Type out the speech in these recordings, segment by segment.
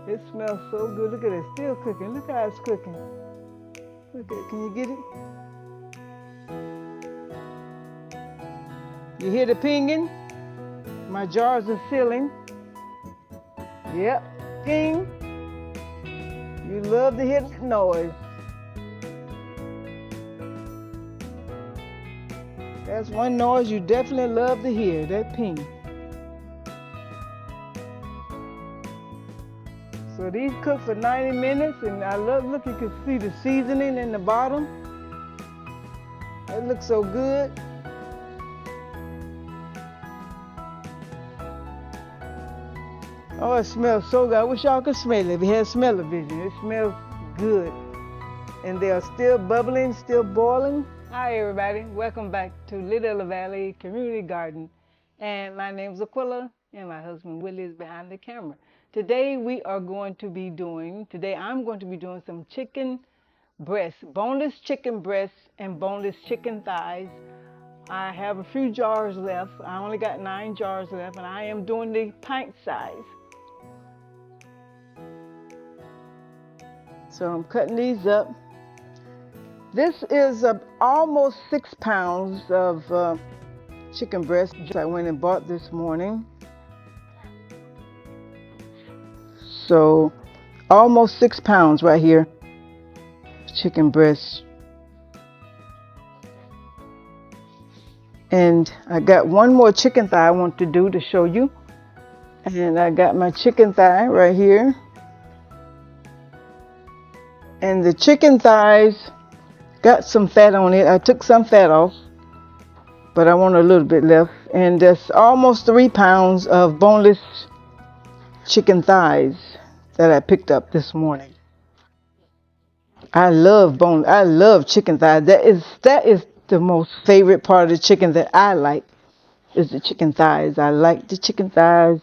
It smells so good. Look at it, still cooking. Look how it's cooking. Look at it. Can you get it? You hear the pinging? My jars are sealing. Yep. Ping. You love to hear that noise. That's one noise you definitely love to hear, that ping. So these cook for 90 minutes, and I love, look, you can see the seasoning in the bottom. It looks so good. Oh, it smells so good. I wish y'all could smell it. If you had smell-o-vision, it smells good. And they are still bubbling, still boiling. Hi, everybody. Welcome back to Little Valley Community Garden. And my name is Aquila, and my husband Willie is behind the camera. Today I'm going to be doing some chicken breasts, boneless chicken breasts and boneless chicken thighs. I have a few jars left. I only got 9 jars left, and I am doing the pint size. So I'm cutting these up. This is almost 6 pounds of chicken breast I went and bought this morning. So almost 6 pounds right here, chicken breast. And I got one more chicken thigh I want to do to show you. And I got my chicken thigh right here. And the chicken thighs got some fat on it. I took some fat off, but I want a little bit left. And that's almost 3 pounds of boneless chicken thighs that I picked up this morning. I love chicken thighs. That is the most favorite part of the chicken that I like, is the chicken thighs. I like the chicken thighs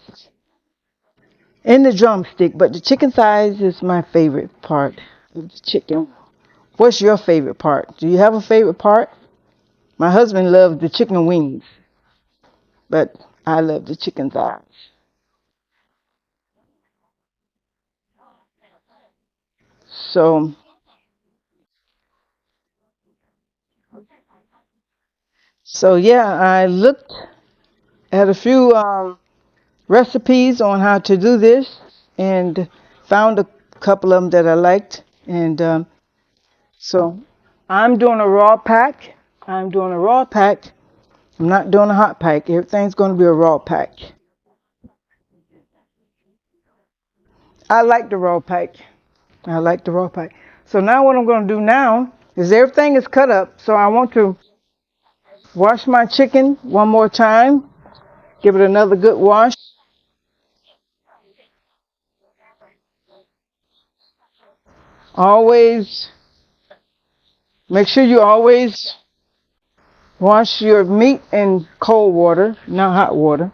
and the drumstick, but the chicken thighs is my favorite part of the chicken. What's your favorite part? Do you have a favorite part? My husband loves the chicken wings, but I love the chicken thighs. So, so yeah, I looked at a few recipes on how to do this and found a couple of them that I liked. And so I'm doing a raw pack. I'm doing a raw pack. I'm not doing a hot pack. Everything's going to be a raw pack. I like the raw pack. I like the raw pack. So now what I'm going to do now is everything is cut up. So I want to wash my chicken one more time. Give it another good wash. Always make sure you always wash your meat in cold water, not hot water.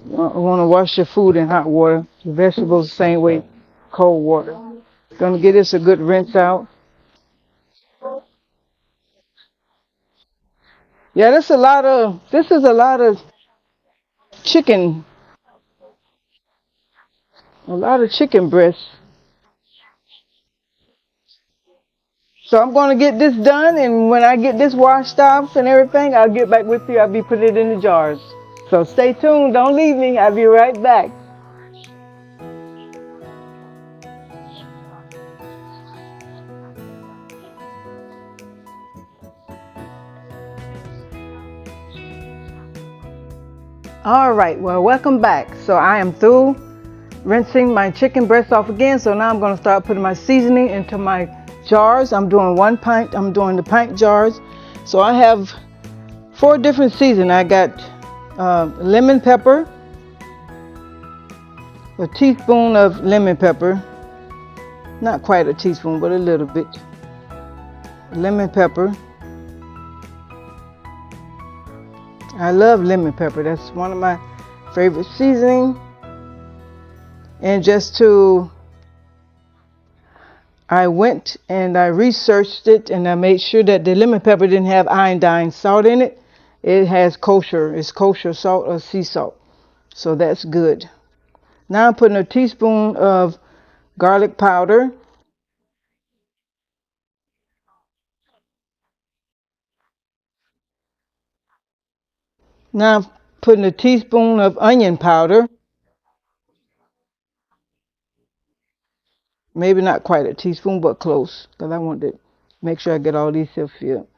You want to wash your food in hot water. The vegetables the same way, cold water. Gonna give this a good rinse out. Yeah, this is a lot of chicken, a lot of chicken breasts. So I'm gonna get this done, and when I get this washed off and everything, I'll get back with you. I'll be putting it in the jars. So stay tuned. Don't leave me. I'll be right back. All right. Well, welcome back. So I am through rinsing my chicken breast off again. So now I'm going to start putting my seasoning into my jars. I'm doing 1 pint. I'm doing the pint jars. So I have 4 different seasonings. I got lemon pepper, a teaspoon of lemon pepper, not quite a teaspoon, but a little bit. Lemon pepper. I love lemon pepper. That's one of my favorite seasoning. And I went and I researched it, and I made sure that the lemon pepper didn't have iodine salt in it. It has kosher. It's kosher salt or sea salt. So that's good. Now I'm putting a teaspoon of garlic powder. Now I'm putting a teaspoon of onion powder. Maybe not quite a teaspoon, but close. Because I want to make sure I get all these here filled.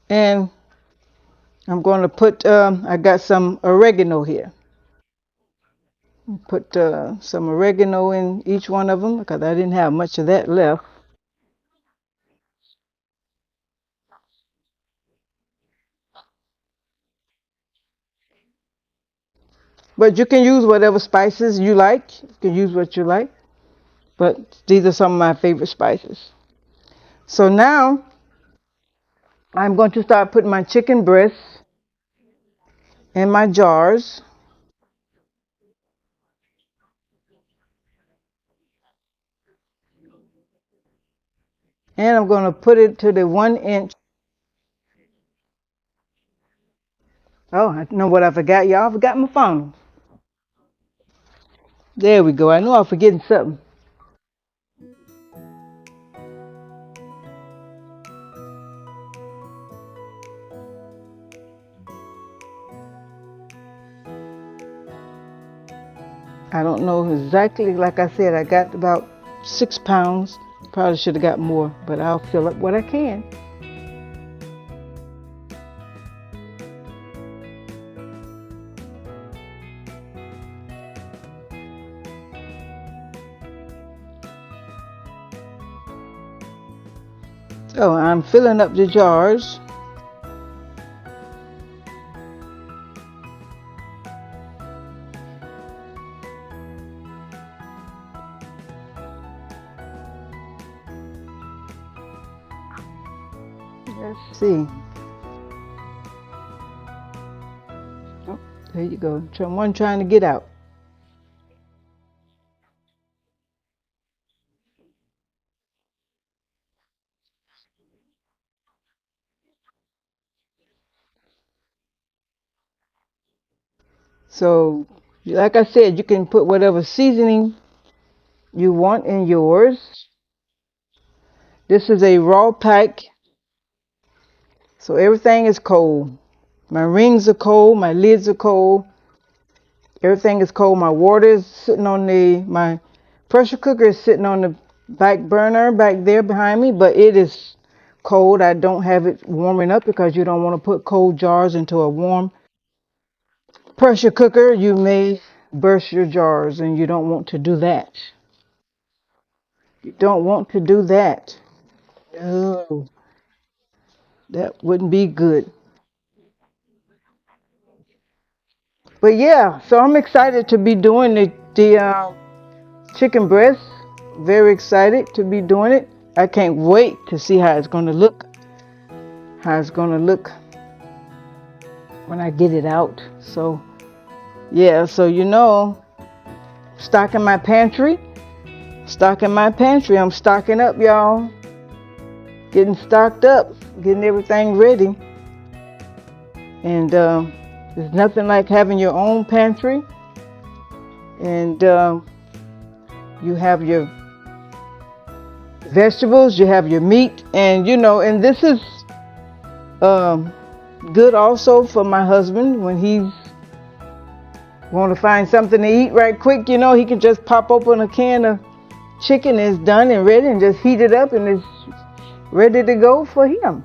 And I'm going to put, I got some oregano here. Put some oregano in each one of them because I didn't have much of that left. But you can use whatever spices you like. You can use what you like. But these are some of my favorite spices. So now I'm going to start putting my chicken breasts in my jars. And I'm going to put it to the 1 inch. Oh, I know what I forgot, y'all. I forgot my phone. There we go. I knew I was forgetting something. I don't know exactly. Like I said, I got about 6 pounds. Probably should have got more, but I'll fill up what I can. So I'm filling up the jars. Let's see. Oh, there you go. One trying to get out. So, like I said, you can put whatever seasoning you want in yours. This is a raw pack, so everything is cold. My rings are cold, my lids are cold, everything is cold. My water is sitting on my pressure cooker is sitting on the back burner back there behind me, but it is cold. I don't have it warming up because you don't want to put cold jars into a warm pressure cooker. You may burst your jars and you don't want to do that. You don't want to do that. No, that wouldn't be good. But yeah, so I'm excited to be doing the chicken breast. Very excited to be doing it. I can't wait to see how it's going to look. How it's going to look when I get it out. So yeah, so stocking my pantry. Stocking my pantry. I'm stocking up, y'all. Getting stocked up. Getting everything ready. And there's nothing like having your own pantry. And you have your vegetables, you have your meat, and and this is um, good also for my husband when he's want to find something to eat right quick. He can just pop open a can of chicken. It's done and ready, and just heat it up, and it's ready to go for him.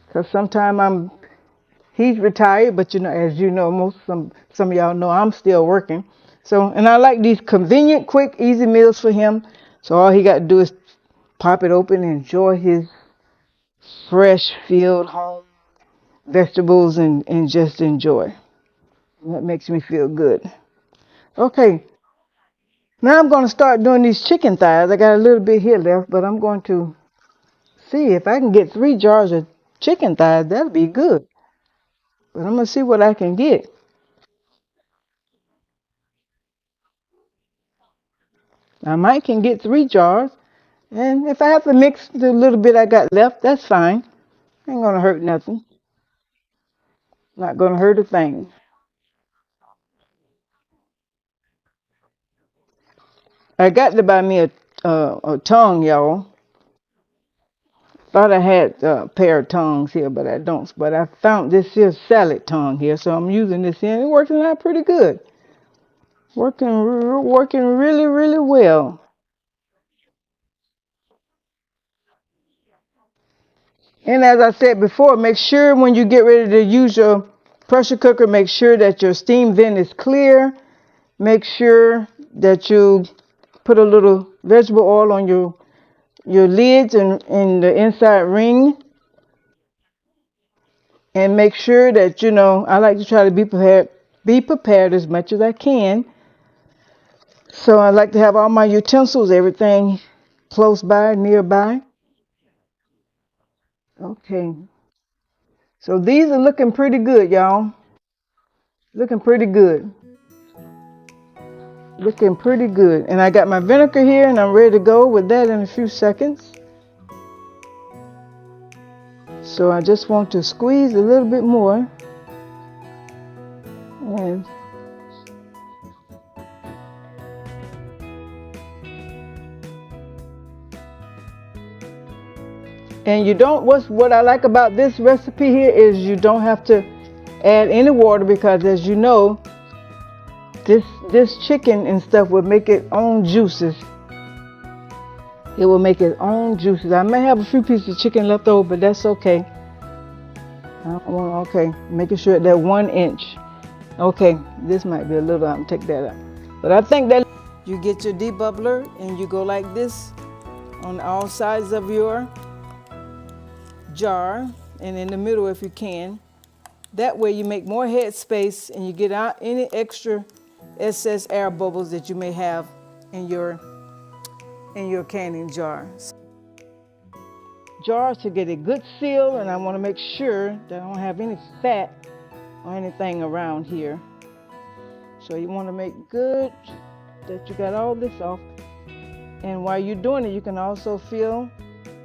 Because sometimes he's retired, but as you know, some of y'all know I'm still working. So, and I like these convenient, quick, easy meals for him. So all he got to do is pop it open and enjoy his fresh field home vegetables and just enjoy. That makes me feel good. Okay, now I'm going to start doing these chicken thighs. I got a little bit here left, but I'm going to see if I can get 3 jars of chicken thighs. That'll be good. But I'm going to see what I can get. I might can get 3 jars. And if I have to mix the little bit I got left, that's fine. Ain't gonna hurt nothing. Not gonna hurt a thing. I got to buy me a tongue, y'all. Thought I had a pair of tongues here, but I don't. But I found this here salad tongue here, so I'm using this here. It's working out pretty good. Working really, really well. And as I said before, make sure when you get ready to use your pressure cooker, make sure that your steam vent is clear. Make sure that you put a little vegetable oil on your lids and in the inside ring. And make sure that, I like to try to be prepared as much as I can. So I like to have all my utensils, everything close by, nearby. Okay. So these are looking pretty good, y'all. Looking pretty good. Looking pretty good. And I got my vinegar here and I'm ready to go with that in a few seconds. So I just want to squeeze a little bit more. And you don't, what I like about this recipe here is you don't have to add any water because as you know, this chicken and stuff will make its own juices. It will make its own juices. I may have a few pieces of chicken left over, but that's okay. Okay, making sure that 1 inch. Okay, this might be a little, I'm take that out. But I think that you get your debubbler and you go like this on all sides of your jar and in the middle if you can. That way you make more head space and you get out any extra excess air bubbles that you may have in your canning jar. Jars to get a good seal, and I want to make sure that I don't have any fat or anything around here. So you want to make good that you got all this off. And while you're doing it, you can also feel,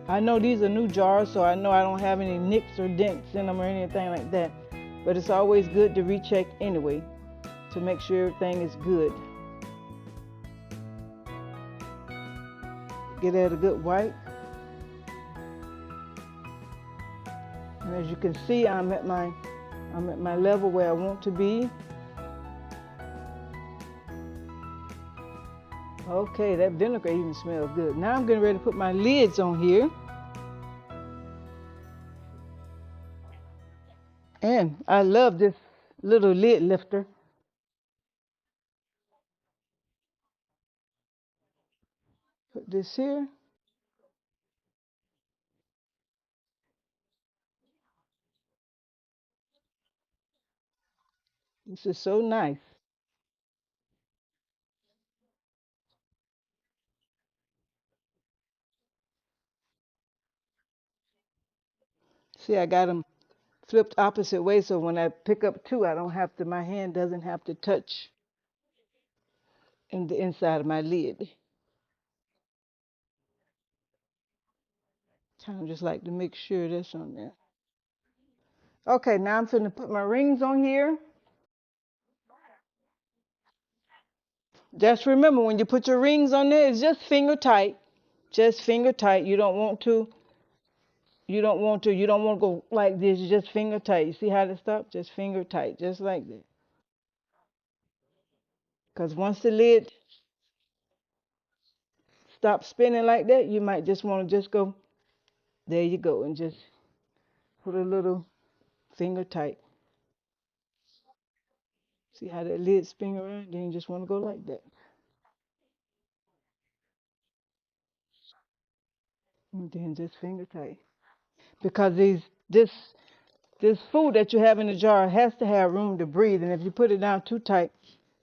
I know these are new jars, so I know I don't have any nicks or dents in them or anything like that. But it's always good to recheck anyway to make sure everything is good. Get at a good wipe. And as you can see, I'm at my level where I want to be. Okay, that vinegar even smells good. Now I'm getting ready to put my lids on here. And I love this little lid lifter. Put this here. This is so nice. See, I got them flipped opposite way, so when I pick up two, my hand doesn't have to touch in the inside of my lid. Kind of just like to make sure that's on there. Okay, now I'm going to put my rings on here. Just remember, when you put your rings on there, it's just finger tight. Just finger tight. You don't want to go like this. You just finger tight. You see how to stop? Just finger tight, just like that. Because once the lid stops spinning like that, you might just want to just go, there you go, and just put a little finger tight. See how that lid spin around? Then you just want to go like that. And then just finger tight. Because this food that you have in the jar has to have room to breathe. And if you put it down too tight,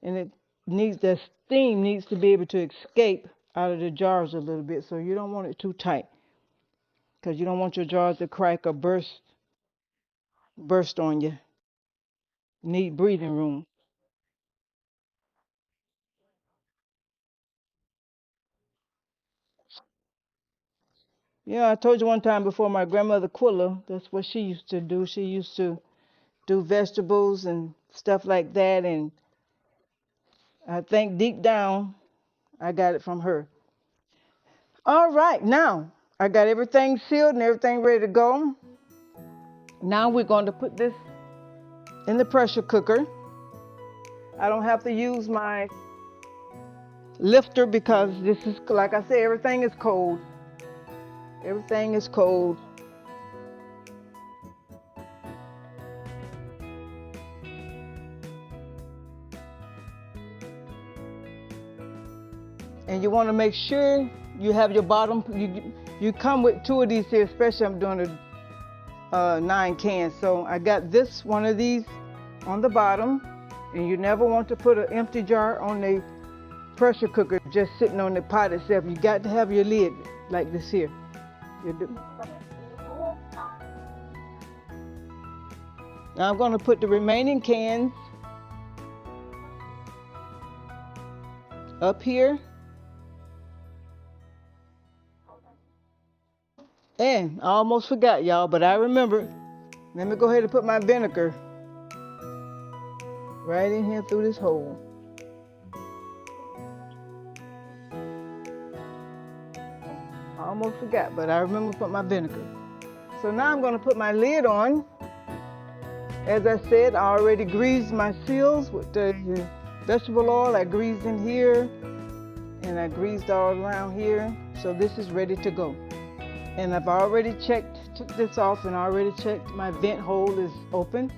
and the steam needs to be able to escape out of the jars a little bit. So you don't want it too tight because you don't want your jars to crack or burst on you. Need breathing room. Yeah, I told you one time before, my grandmother Quilla, that's what she used to do. She used to do vegetables and stuff like that, and I think deep down I got it from her. All right, now I got everything sealed and everything ready to go. Now we're going to put this in the pressure cooker. I don't have to use my lifter because this is, like I said, everything is cold. Everything is cold. And you want to make sure you have your bottom. You come with two of these here, especially I'm doing a 9 cans. So I got this one of these on the bottom, and you never want to put an empty jar on the pressure cooker just sitting on the pot itself. You got to have your lid like this here. You do. Now I'm going to put the remaining cans up here. And I almost forgot, y'all, but I remembered. Let me go ahead and put my vinegar right in here through this hole. I almost forgot, but I remember to put my vinegar. So now I'm going to put my lid on. As I said, I already greased my seals with the vegetable oil. I greased in here, and I greased all around here. So this is ready to go. And I've already took this off and already checked my vent hole is open.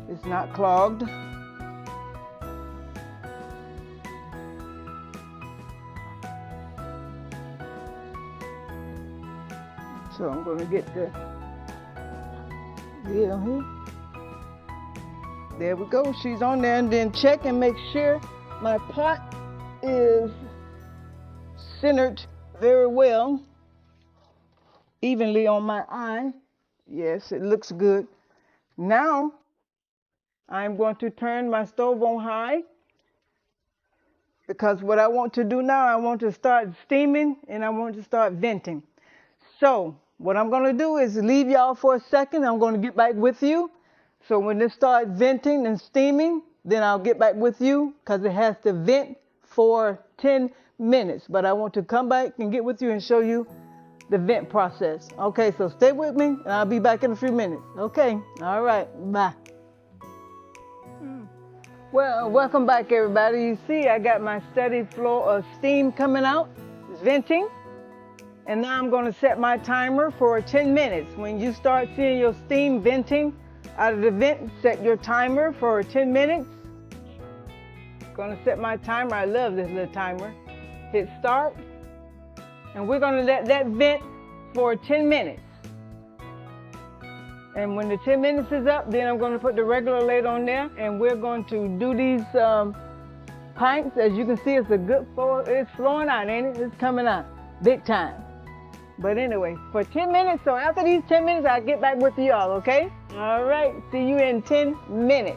It's not clogged. So I'm going to get the lid on here. There we go. She's on there, and then check and make sure my pot is centered very well, evenly on my eye. Yes, it looks good. Now I'm going to turn my stove on high because what I want to do now, I want to start steaming and I want to start venting. So what I'm going to do is leave y'all for a second. I'm going to get back with you. So when it starts venting and steaming, then I'll get back with you because it has to vent for 10 minutes. But I want to come back and get with you and show you the vent process. Okay, so stay with me and I'll be back in a few minutes. Okay, all right, bye. Well, welcome back everybody. You see I got my steady flow of steam coming out, venting. And now I'm going to set my timer for 10 minutes. When you start seeing your steam venting out of the vent, set your timer for 10 minutes. Going to set my timer. I love this little timer. Hit start. And we're going to let that vent for 10 minutes. And when the 10 minutes is up, then I'm going to put the regular lid on there. And we're going to do these pints. As you can see, it's a good flow. It's flowing out, ain't it? It's coming out big time. But anyway, for 10 minutes, so after these 10 minutes, I'll get back with y'all, okay? All right, see you in 10 minutes.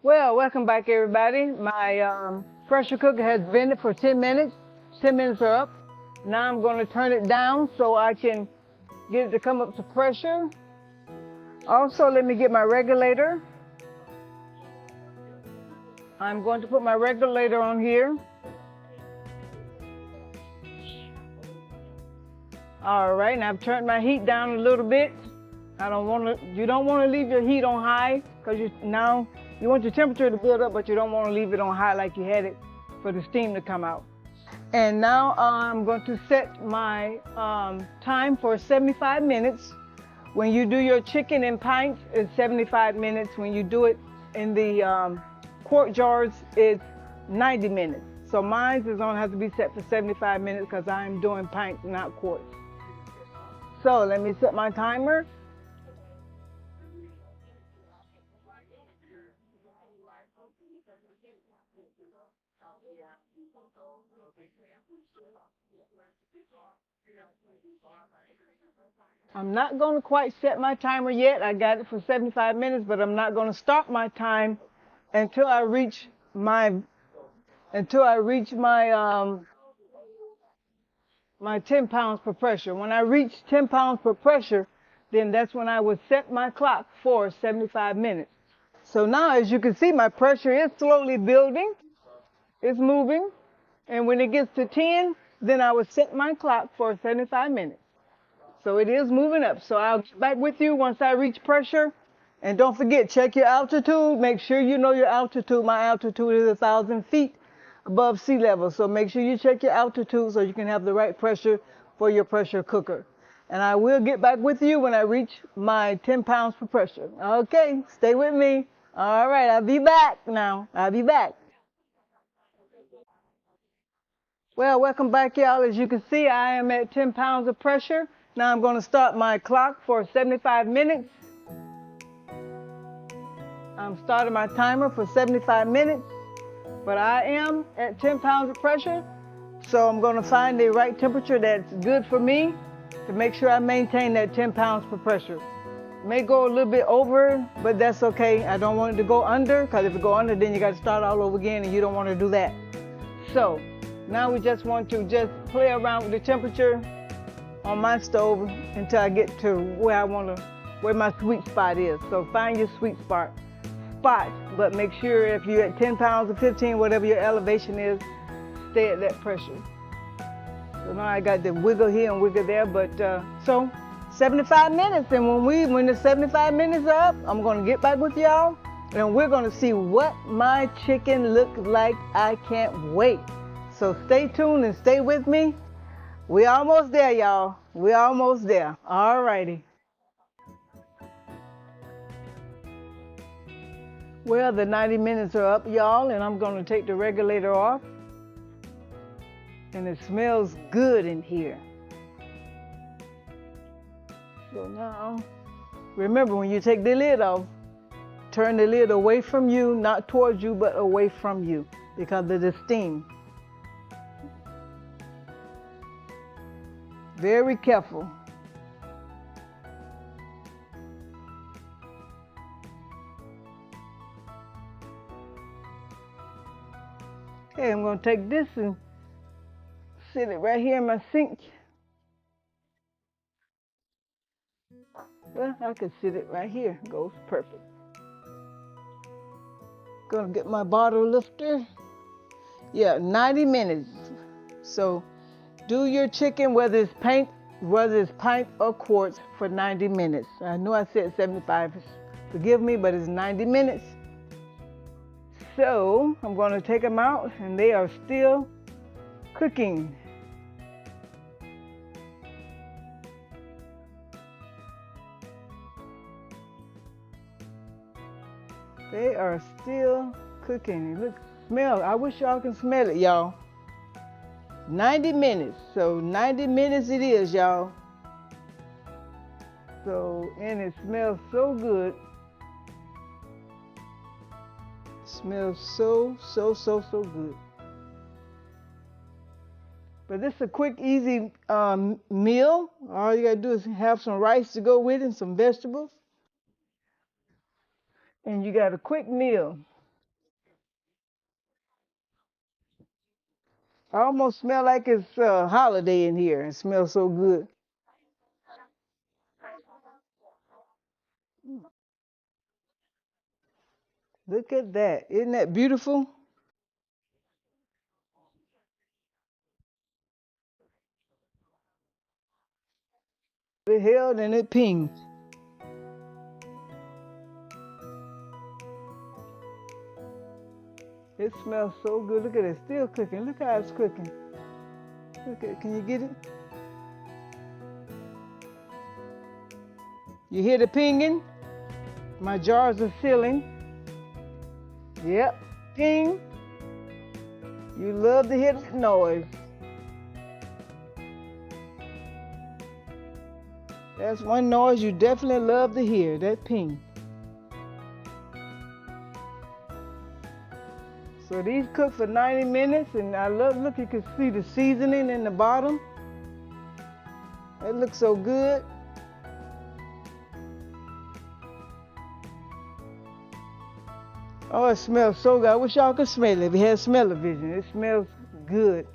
Well, welcome back everybody. My pressure cooker has vented for 10 minutes. 10 minutes are up. Now I'm going to turn it down so I can get it to come up to pressure. Also, let me get my regulator. I'm going to put my regulator on here. All right, and I've turned my heat down a little bit. You don't want to leave your heat on high because now you want your temperature to build up, but you don't want to leave it on high like you had it for the steam to come out. And now I'm going to set my time for 75 minutes. When you do your chicken in pints, it's 75 minutes. When you do it in the quart jars, it's 90 minutes. So mine is going to have to be set for 75 minutes because I'm doing pints, not quarts. So let me set my timer. I'm not going to quite set my timer yet. I got it for 75 minutes, but I'm not going to start my time until I reach my until I reach my 10 pounds per pressure. When I reach 10 pounds per pressure, then that's when I would set my clock for 75 minutes. So now, as you can see, my pressure is slowly building. It's moving. And when it gets to 10, then I would set my clock for 75 minutes. So it is moving up. So I'll get back with you once I reach pressure. And don't forget, check your altitude. Make sure you know your altitude. My altitude is 1,000 feet above sea level. So make sure you check your altitude so you can have the right pressure for your pressure cooker. And I will get back with you when I reach my 10 pounds per pressure. Okay, stay with me. All right, I'll be back now. I'll be back. Well, welcome back, y'all. As you can see, I am at 10 pounds of pressure. Now I'm going to start my clock for 75 minutes. I'm starting my timer for 75 minutes, but I am at 10 pounds of pressure. So I'm going to find the right temperature that's good for me to make sure I maintain that 10 pounds per pressure. May go a little bit over, but that's okay. I don't want it to go under, because if it go under, then you got to start all over again, and you don't want to do that. So now we just want to just play around with the temperature on my stove until I get to where where my sweet spot is. So find your sweet spot, but make sure if you're at 10 pounds or 15, whatever your elevation is, stay at that pressure. So now I got the wiggle here and wiggle there, but so 75 minutes, and when the 75 minutes are up, I'm gonna get back with y'all, and we're gonna see what my chicken looks like. I can't wait. So stay tuned and stay with me. We almost there, y'all. We almost there. All righty. Well, the 90 minutes are up, y'all, and I'm gonna take the regulator off. And it smells good in here. So now, remember, when you take the lid off, turn the lid away from you, not towards you, but away from you, because of the steam. Very careful. Okay, I'm going to take this and sit it right here in my sink. Well, I can sit it right here. Goes perfect. Gonna get my bottle lifter. Yeah, 90 minutes. So do your chicken, whether it's pint or quarts, for 90 minutes. I know I said 75. Forgive me, but it's 90 minutes. So I'm going to take them out, and they are still cooking. They are still cooking. Look, smell. I wish y'all can smell it, y'all. 90 minutes. So 90 minutes it is, y'all. So, and it smells so good. It smells so good. But this is a quick, easy meal. All you gotta do is have some rice to go with it and some vegetables. And you got a quick meal. I almost smell like it's a holiday in here. It smells so good. Look at that. Isn't that beautiful? It held and it pinged. It smells so good. Look at it. Still cooking. Look how it's cooking. Look at it. Can you get it? You hear the pinging? My jars are sealing. Yep. Ping. You love to hear that noise. That's one noise you definitely love to hear, that ping. So these cook for 90 minutes, and I love, look, you can see the seasoning in the bottom. It looks so good. Oh, it smells so good. I wish y'all could smell it. If you had smell-o-vision, it smells good.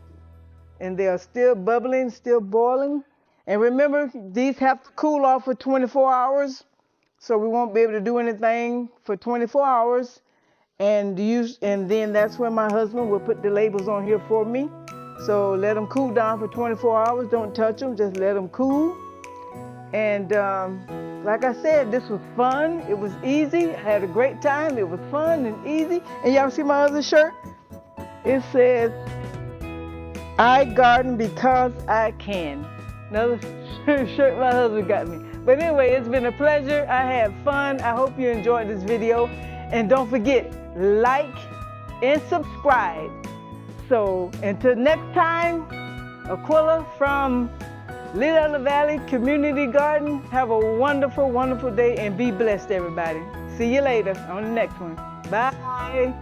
And they are still bubbling, still boiling. And remember, these have to cool off for 24 hours. So we won't be able to do anything for 24 hours. And then that's when my husband will put the labels on here for me. So let them cool down for 24 hours. Don't touch them. Just let them cool. And like I said, this was fun. It was easy. I had a great time. It was fun and easy. And y'all see my other shirt? It says, I garden because I can. Another shirt my husband got me. But anyway, it's been a pleasure. I had fun. I hope you enjoyed this video. And don't forget, like and subscribe. So until next time, Aquila from Little Valley Community Garden. Have a wonderful, wonderful day and be blessed, everybody. See you later on the next one. Bye.